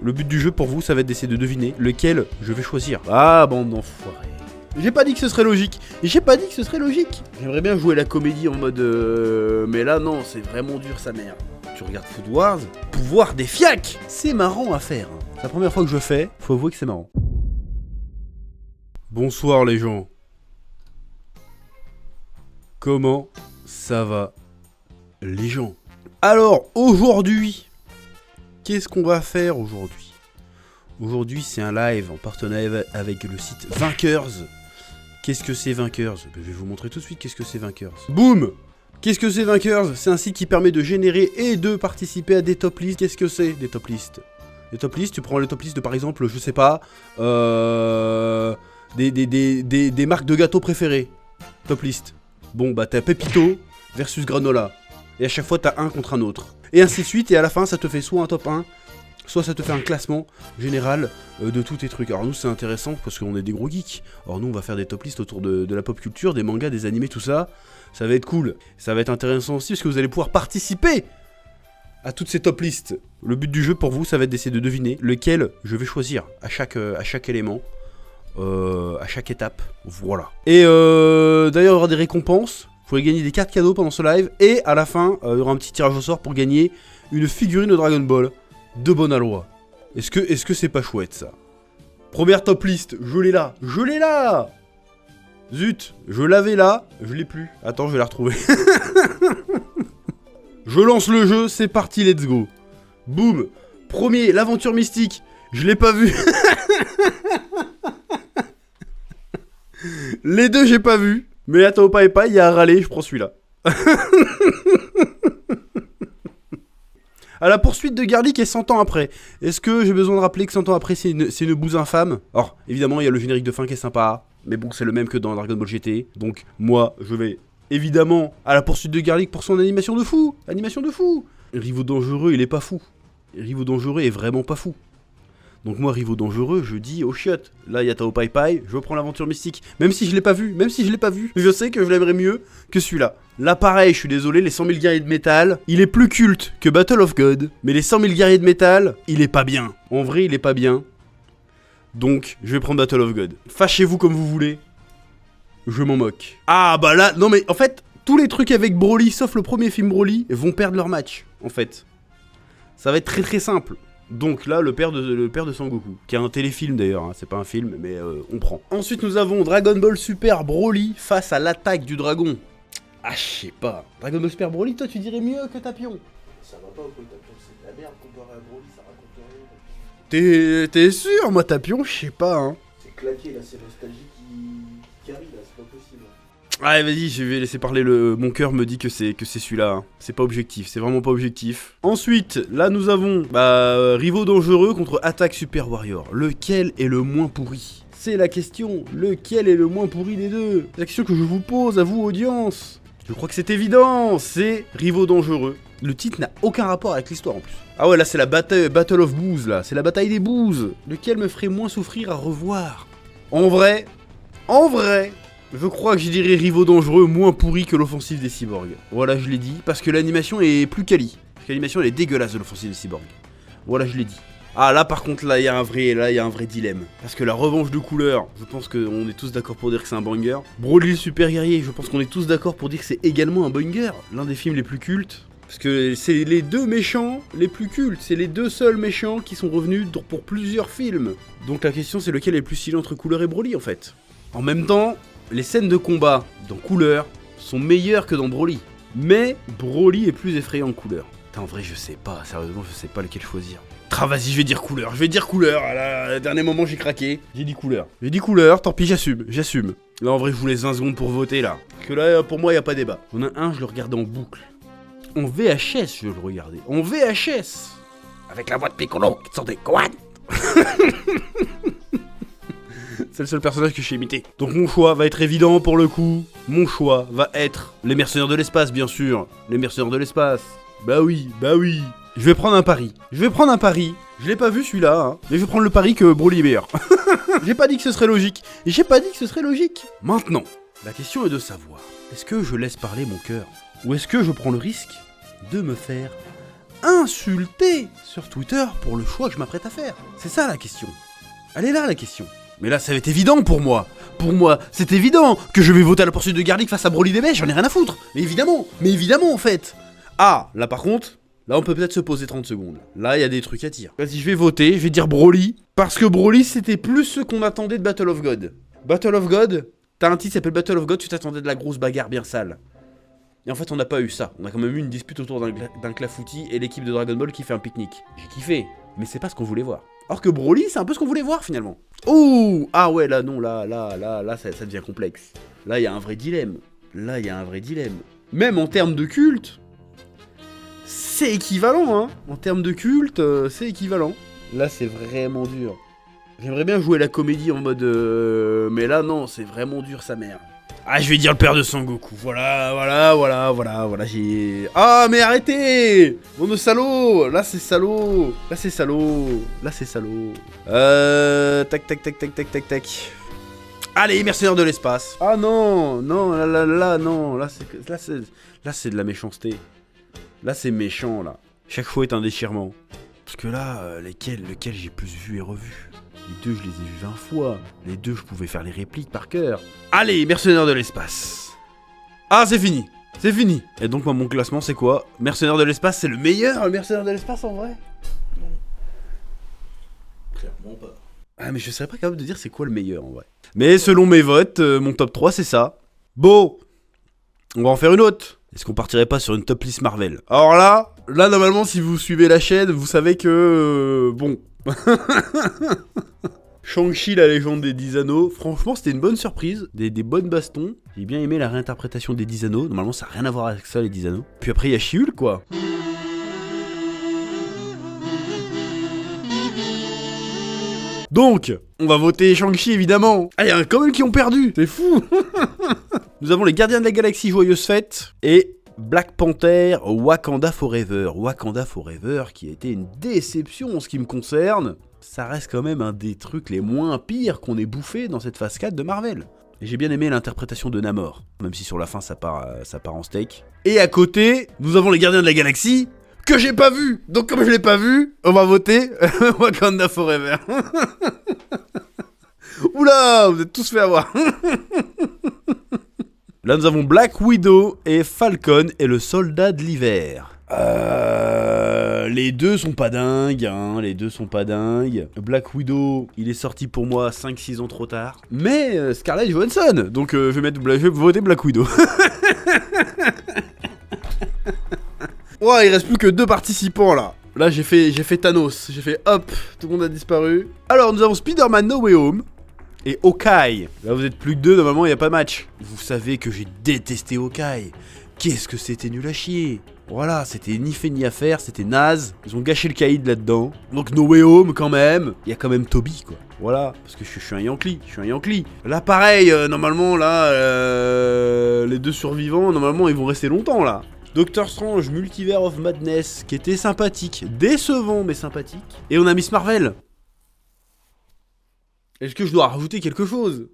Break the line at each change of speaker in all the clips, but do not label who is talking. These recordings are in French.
Le but du jeu pour vous, ça va être d'essayer de deviner lequel je vais choisir. Ah, bande d'enfoirés. J'ai pas dit que ce serait logique. J'aimerais bien jouer la comédie en mode... Mais là, non, c'est vraiment dur, sa mère. Tu regardes Food Wars, pouvoir des fiacs. C'est marrant à faire. C'est la première fois que je fais, faut avouer que c'est marrant. Bonsoir les gens. Comment ça va les gens? Alors, aujourd'hui, qu'est-ce qu'on va faire aujourd'hui? Aujourd'hui, c'est un live en partenariat avec le site Vainqueurs. Qu'est-ce que c'est Vainqueurs? Je vais vous montrer tout de suite qu'est-ce que c'est Vainqueurs. Boum! Qu'est-ce que c'est Vainqueurs? C'est un site qui permet de générer et de participer à des top lists. Qu'est-ce que c'est des top lists? Des top lists, tu prends les top lists de par exemple, je sais pas, des marques de gâteaux préférées. Top list. Bon bah t'as Pepito versus Granola. Et à chaque fois t'as un contre un autre. Et ainsi de suite, et à la fin ça te fait soit un top 1, soit ça te fait un classement général de tous tes trucs. Alors nous c'est intéressant parce qu'on est des gros geeks. Alors nous on va faire des top lists autour de la pop culture, des mangas, des animés, tout ça. Ça va être cool. Ça va être intéressant aussi parce que vous allez pouvoir participer à toutes ces top lists. Le but du jeu pour vous ça va être d'essayer de deviner lequel je vais choisir à chaque élément. À chaque étape, voilà. Et d'ailleurs il y aura des récompenses. Vous pourrez gagner des cartes cadeaux pendant ce live. Et à la fin, il y aura un petit tirage au sort pour gagner une figurine de Dragon Ball de Bonalois. Est-ce que c'est pas chouette ça? Première top list, je l'ai là. Zut, je l'avais là, je l'ai plus. Attends, je vais la retrouver. Je lance le jeu, c'est parti, let's go. Boum. Premier, l'aventure mystique. Je l'ai pas vu. Les deux, j'ai pas vu. Mais la Tao Pai Pai, il y a à râler, je prends celui-là. À la poursuite de Garlic et 100 ans après. Est-ce que j'ai besoin de rappeler que 100 ans après, c'est une bouse infâme? Alors, évidemment, il y a le générique de fin qui est sympa. Mais bon, c'est le même que dans Dragon Ball GT. Donc, moi, je vais évidemment à la poursuite de Garlic pour son animation de fou. Rivaux dangereux, il est pas fou. Rivaux dangereux est vraiment pas fou. Donc moi, Rivaux dangereux, je dis oh chiotte. Là, il y a Tao Pai Pai, je prends l'aventure mystique. Même si je l'ai pas vu, je sais que je l'aimerais mieux que celui-là. Là, pareil, je suis désolé, les 100 000 guerriers de métal, il est plus culte que Battle of God. Mais les 100 000 guerriers de métal, il est pas bien. En vrai, il est pas bien. Donc, je vais prendre Battle of God. Fâchez-vous comme vous voulez. Je m'en moque. Ah bah là, non mais en fait, tous les trucs avec Broly, sauf le premier film Broly, vont perdre leur match, en fait. Ça va être très très simple. Donc là, le père de Sangoku, qui a un téléfilm d'ailleurs, hein, c'est pas un film, mais on prend. Ensuite, nous avons Dragon Ball Super Broly face à l'attaque du dragon. Ah, je sais pas. Dragon Ball Super Broly, toi, tu dirais mieux que Tapion.
Ça va pas ou quoi, Tapion? C'est de la merde comparé à Broly, ça raconte rien.
T'es sûr? Moi, Tapion, je sais pas, hein.
C'est claqué là, c'est nostalgie qui arrive là, c'est pas possible.
Allez, vas-y, je vais laisser parler mon cœur me dit que c'est celui-là. Hein. C'est pas objectif, c'est vraiment pas objectif. Ensuite, là nous avons Rivaux dangereux contre Attaque Super Warrior. Lequel est le moins pourri? C'est la question. Lequel est le moins pourri des deux? C'est la question que je vous pose à vous, audience. Je crois que c'est évident, c'est Rivaux dangereux. Le titre n'a aucun rapport avec l'histoire en plus. Ah ouais, là c'est la Battle of Boos, là. C'est la bataille des Boos. Lequel me ferait moins souffrir à revoir? En vrai, je crois que je dirais Rivaux dangereux moins pourri que l'offensive des cyborgs. Voilà, je l'ai dit, parce que l'animation est plus quali. Parce que l'animation elle est dégueulasse de l'offensive des cyborgs. Voilà, je l'ai dit. Ah là par contre, là il y a un vrai dilemme. Parce que la revanche de couleur, je pense qu'on est tous d'accord pour dire que c'est un banger. Broly le super guerrier, je pense qu'on est tous d'accord pour dire que c'est également un banger. L'un des films les plus cultes. Parce que c'est les deux méchants les plus cultes, c'est les deux seuls méchants qui sont revenus pour plusieurs films. Donc la question c'est lequel est le plus stylé entre Couleur et Broly en fait. En même temps, les scènes de combat dans Couleur sont meilleures que dans Broly. Mais Broly est plus effrayant que Couleur. Putain, en vrai, je sais pas, sérieusement, je sais pas lequel choisir. Ah, vas-y, je vais dire Couleur. À la dernier moment, j'ai craqué. J'ai dit Couleur, tant pis, j'assume. Là, en vrai, je vous laisse 20 secondes pour voter, là. Parce que là, pour moi, y a pas débat. Il y en a un, je le regardais en boucle. En VHS, je le regardais. En VHS. Avec la voix de Piccolo, qui sortait quoi. C'est le seul personnage que je sais imiter. Donc mon choix va être évident pour le coup. Mon choix va être les mercenaires de l'espace, bien sûr. Les mercenaires de l'espace. Bah oui. Je vais prendre un pari. Je l'ai pas vu celui-là, hein. Mais je vais prendre le pari que Broly est meilleur. J'ai pas dit que ce serait logique. Maintenant, la question est de savoir, est-ce que je laisse parler mon cœur? Ou est-ce que je prends le risque de me faire insulté sur Twitter pour le choix que je m'apprête à faire. C'est ça la question. Elle est là la question. Mais là, ça va être évident pour moi. Pour moi, c'est évident que je vais voter à la poursuite de Garlic face à Broly DB, j'en ai rien à foutre. Mais évidemment en fait. Ah, là par contre, là on peut peut-être se poser 30 secondes. Là, il y a des trucs à dire. Vas-y, je vais voter, je vais dire Broly. Parce que Broly, c'était plus ce qu'on attendait de Battle of God. Battle of God, t'as un titre qui s'appelle Battle of God, tu t'attendais de la grosse bagarre bien sale. Et en fait, on n'a pas eu ça. On a quand même eu une dispute autour d'un clafoutis et l'équipe de Dragon Ball qui fait un pique-nique. J'ai kiffé, mais c'est pas ce qu'on voulait voir. Or que Broly, c'est un peu ce qu'on voulait voir finalement. Oh, ah ouais, là non, là, ça devient complexe. Là, il y a un vrai dilemme. Même en termes de culte, c'est équivalent, hein. En termes de culte, c'est équivalent. Là, c'est vraiment dur. J'aimerais bien jouer la comédie en mode... mais là, non, c'est vraiment dur, sa mère. Ah, je vais dire le père de Sangoku. Voilà, j'ai... Ah, mais arrêtez! Bon de salaud! Là, c'est salaud. Tac. Allez, mercenaires de l'espace. Ah non, non. Là, c'est de la méchanceté. Là, c'est méchant, là. Chaque fois est un déchirement. Parce que là, lequel j'ai plus vu et revu. Les deux, je les ai vus 20 fois. Les deux, je pouvais faire les répliques par cœur. Allez, mercenaires de l'espace. Ah, c'est fini. Et donc, moi, mon classement, c'est quoi? Mercenaires de l'espace, c'est le meilleur, mercenaire de l'espace, en vrai?
Non. Clairement pas.
Ah, mais je serais pas capable de dire c'est quoi le meilleur, en vrai. Mais selon mes votes, mon top 3, c'est ça. Bon, on va en faire une autre. Est-ce qu'on partirait pas sur une top list Marvel? Alors là, normalement, si vous suivez la chaîne, vous savez que... bon... Shang-Chi, la légende des 10 anneaux, franchement c'était une bonne surprise, des bonnes bastons. J'ai bien aimé la réinterprétation des 10 anneaux, normalement ça n'a rien à voir avec ça les 10 anneaux. Puis après il y a She-Hulk quoi. Donc, on va voter Shang-Chi évidemment. Ah, il y en a quand même qui ont perdu, c'est fou. Nous avons les Gardiens de la Galaxie, Joyeuse Fête, et Black Panther, Wakanda Forever. Wakanda Forever qui a été une déception en ce qui me concerne. Ça reste quand même un des trucs les moins pires qu'on ait bouffé dans cette phase 4 de Marvel. Et j'ai bien aimé l'interprétation de Namor, même si sur la fin ça part en steak. Et à côté, nous avons les Gardiens de la Galaxie, que j'ai pas vu. Donc comme je l'ai pas vu, on va voter Wakanda Forever. Oula, vous êtes tous fait avoir. Là nous avons Black Widow et Falcon et le soldat de l'hiver. Les deux sont pas dingues, hein, Black Widow, il est sorti pour moi 5-6 ans trop tard. Mais Scarlett Johansson, donc je vais voter Black Widow. Ouais, il reste plus que 2 participants là. Là j'ai fait Thanos, j'ai fait hop, tout le monde a disparu. Alors nous avons Spider-Man No Way Home et Hawkeye. Là vous êtes plus que 2, normalement il n'y a pas de match. Vous savez que j'ai détesté Hawkeye. Qu'est-ce que c'était nul à chier. Voilà, c'était ni fait ni à faire, c'était naze. Ils ont gâché le caïd là-dedans. Donc No Way Home quand même. Il y a quand même Toby quoi. Voilà, parce que je suis un Yankee, Là pareil, normalement là, les 2 survivants, normalement ils vont rester longtemps là. Doctor Strange, Multiverse of Madness, qui était sympathique. Décevant mais sympathique. Et on a Miss Marvel. Est-ce que je dois rajouter quelque chose?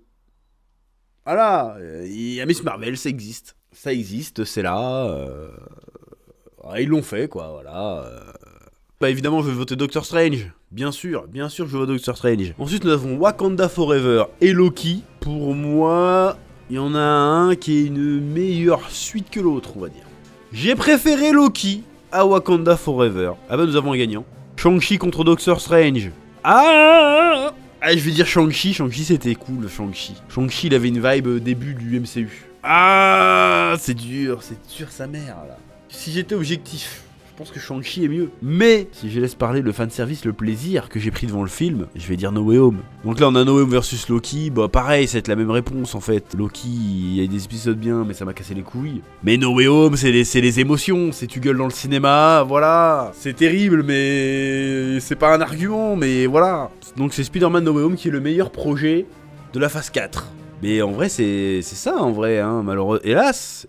Voilà, il y a Miss Marvel, ça existe. C'est là. Ils l'ont fait, quoi, voilà. Bah évidemment, je vais voter Doctor Strange. Bien sûr que je vais voter Doctor Strange. Ensuite, nous avons Wakanda Forever et Loki. Pour moi, il y en a un qui est une meilleure suite que l'autre, on va dire. J'ai préféré Loki à Wakanda Forever. Ah bah nous avons un gagnant. Shang-Chi contre Doctor Strange. Ah, je vais dire Shang-Chi. Shang-Chi c'était cool, Shang-Chi. Shang-Chi il avait une vibe début du MCU. Ah, c'est dur sa mère là. Si j'étais objectif, je pense que Shang-Chi est mieux. Mais si je laisse parler le fanservice, le plaisir que j'ai pris devant le film, je vais dire No Way Home. Donc là on a No Way Home versus Loki, bah pareil, ça va être la même réponse en fait. Loki, il y a des épisodes bien, mais ça m'a cassé les couilles. Mais No Way Home, c'est les émotions, c'est tu gueules dans le cinéma, voilà. C'est terrible, mais c'est pas un argument, mais voilà. Donc c'est Spider-Man No Way Home qui est le meilleur projet de la phase 4. Mais en vrai, c'est ça en vrai, hein, malheureusement. Hélas,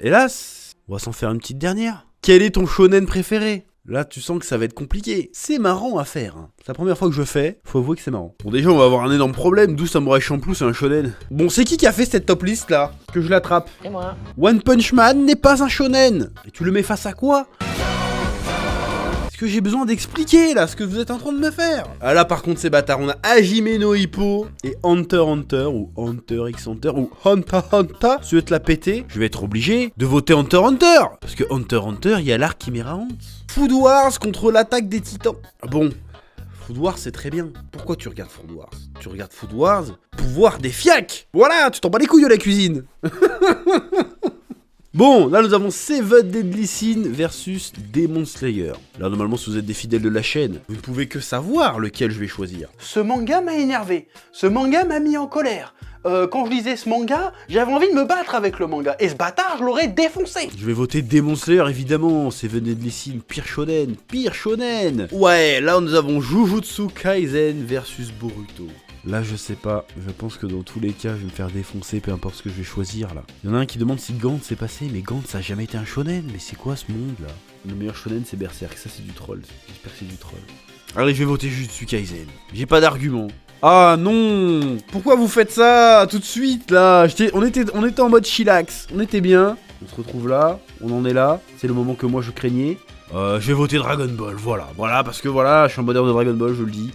on va s'en faire une petite dernière. Quel est ton shonen préféré? Là, tu sens que ça va être compliqué. C'est marrant à faire. Hein. C'est la première fois que je fais. Faut avouer que c'est marrant. Bon, déjà, on va avoir un énorme problème. D'où Samurai Champloo, c'est un shonen. Bon, c'est qui a fait cette top list là? Que je l'attrape.
C'est moi.
One Punch Man n'est pas un shonen. Et tu le mets face à quoi? Est-ce que j'ai besoin d'expliquer là ce que vous êtes en train de me faire? Ah là par contre c'est bâtard, on a Hajime no Ippo et Hunter Hunter ou Hunter x Hunter ou Hunter Hunter. Si tu veux te la péter, je vais être obligé de voter Hunter Hunter. Parce que Hunter Hunter, il y a l'arc Chimera Ant. Food Wars contre l'attaque des titans. Bon, Food Wars c'est très bien. Pourquoi tu regardes Food Wars? Tu regardes Food Wars, pouvoir des fiacs. Voilà, tu t'en bats les couilles de la cuisine. Bon, là nous avons Seven Deadly Sins versus Demon Slayer. Là normalement si vous êtes des fidèles de la chaîne, vous ne pouvez que savoir lequel je vais choisir.
Ce manga m'a énervé, ce manga m'a mis en colère. Quand je lisais ce manga, j'avais envie de me battre avec le manga. Et ce bâtard, je l'aurais défoncé.
Je vais voter Demon Slayer évidemment, Seven Deadly Sins, pire shonen, pire shonen. Ouais, là nous avons Jujutsu Kaisen versus Boruto. Là je sais pas, je pense que dans tous les cas je vais me faire défoncer peu importe ce que je vais choisir là. Il y en a un qui demande si Gantz s'est passé, mais Gantz ça a jamais été un shonen, mais c'est quoi ce monde là? Le meilleur shonen c'est Berserk, ça c'est du troll, j'espère que c'est du troll. Allez je vais voter Jujutsu Kaisen, j'ai pas d'argument. Ah non! Pourquoi vous faites ça tout de suite là? On était en mode chillax, on était bien, on se retrouve là, on en est là, c'est le moment que moi je craignais. Je vais voter Dragon Ball, voilà, parce que voilà, je suis un moderne de Dragon Ball, je le dis.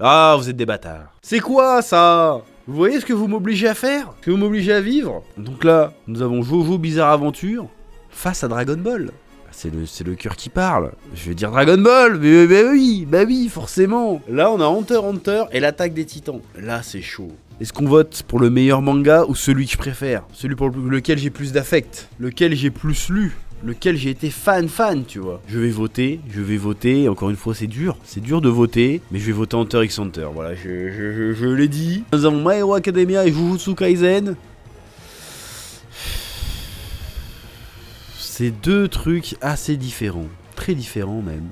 Ah, vous êtes des bâtards. C'est quoi ça? Vous voyez ce que vous m'obligez à faire? Ce que vous m'obligez à vivre? Donc là, nous avons Jojo Bizarre Aventure face à Dragon Ball. C'est le cœur qui parle. Je vais dire Dragon Ball, mais bah oui, forcément. Là, on a Hunter Hunter et l'attaque des titans. Là, c'est chaud. Est-ce qu'on vote pour le meilleur manga ou celui que je préfère? Celui pour lequel j'ai plus d'affect? Lequel j'ai plus lu? Lequel j'ai été fan, tu vois. Je vais voter, encore une fois c'est dur de voter, mais je vais voter Hunter x Hunter, voilà, je l'ai dit. Nous avons My Hero Academia et Jujutsu Kaisen. C'est deux trucs assez différents, très différents même.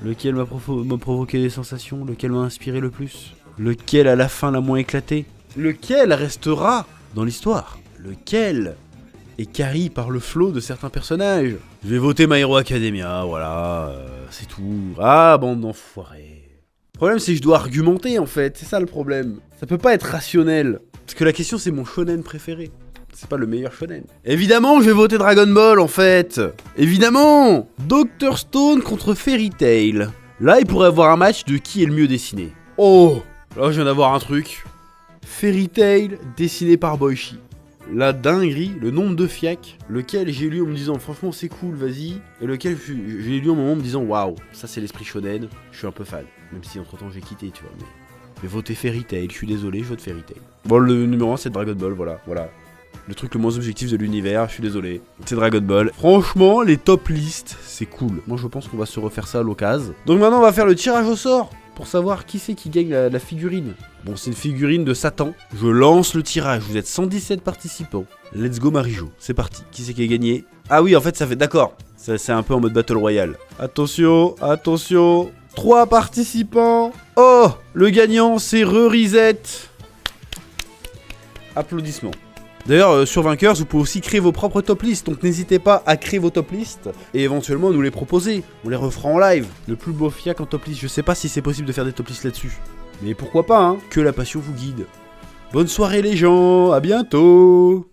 Lequel m'a provoqué des sensations, lequel m'a inspiré le plus, lequel à la fin l'a moins éclaté, lequel restera dans l'histoire, lequel est carry par le flow de certains personnages. Je vais voter My Hero Academia, voilà, c'est tout. Ah, bande d'enfoirés. Le problème c'est que je dois argumenter en fait, c'est ça le problème. Ça peut pas être rationnel. Parce que la question c'est mon shonen préféré. C'est pas le meilleur shonen. Évidemment je vais voter Dragon Ball en fait. Évidemment. Dr Stone contre Fairy Tail. Là il pourrait avoir un match de qui est le mieux dessiné. Oh, là je viens d'avoir un truc. Fairy Tail dessiné par Boichi. La dinguerie, le nombre de fiacs, lequel j'ai lu en me disant franchement c'est cool, vas-y, et lequel j'ai lu en moment en me disant waouh, ça c'est l'esprit shonen, je suis un peu fan, même si entre temps j'ai quitté, tu vois, mais je vais voter Fairy Tail, je suis désolé, je vote Fairy Tail. Bon, le numéro 1 c'est Dragon Ball, voilà. Le truc le moins objectif de l'univers, je suis désolé, c'est Dragon Ball. Franchement, les top listes, c'est cool. Moi je pense qu'on va se refaire ça à l'occasion. Donc maintenant on va faire le tirage au sort pour savoir qui c'est qui gagne la figurine. Bon, c'est une figurine de Satan. Je lance le tirage, vous êtes 117 participants. Let's go Marijo, c'est parti. Qui c'est qui a gagné? Ah oui, en fait ça fait, d'accord. C'est un peu en mode Battle Royale. Attention, 3 participants. Oh, le gagnant c'est Reset. Applaudissements. D'ailleurs, sur Vainqueurs, vous pouvez aussi créer vos propres top lists, donc n'hésitez pas à créer vos top lists et éventuellement nous les proposer. On les refera en live. Le plus beau fiac en top list, je sais pas si c'est possible de faire des top lists là-dessus. Mais pourquoi pas, hein, que la passion vous guide. Bonne soirée les gens, à bientôt.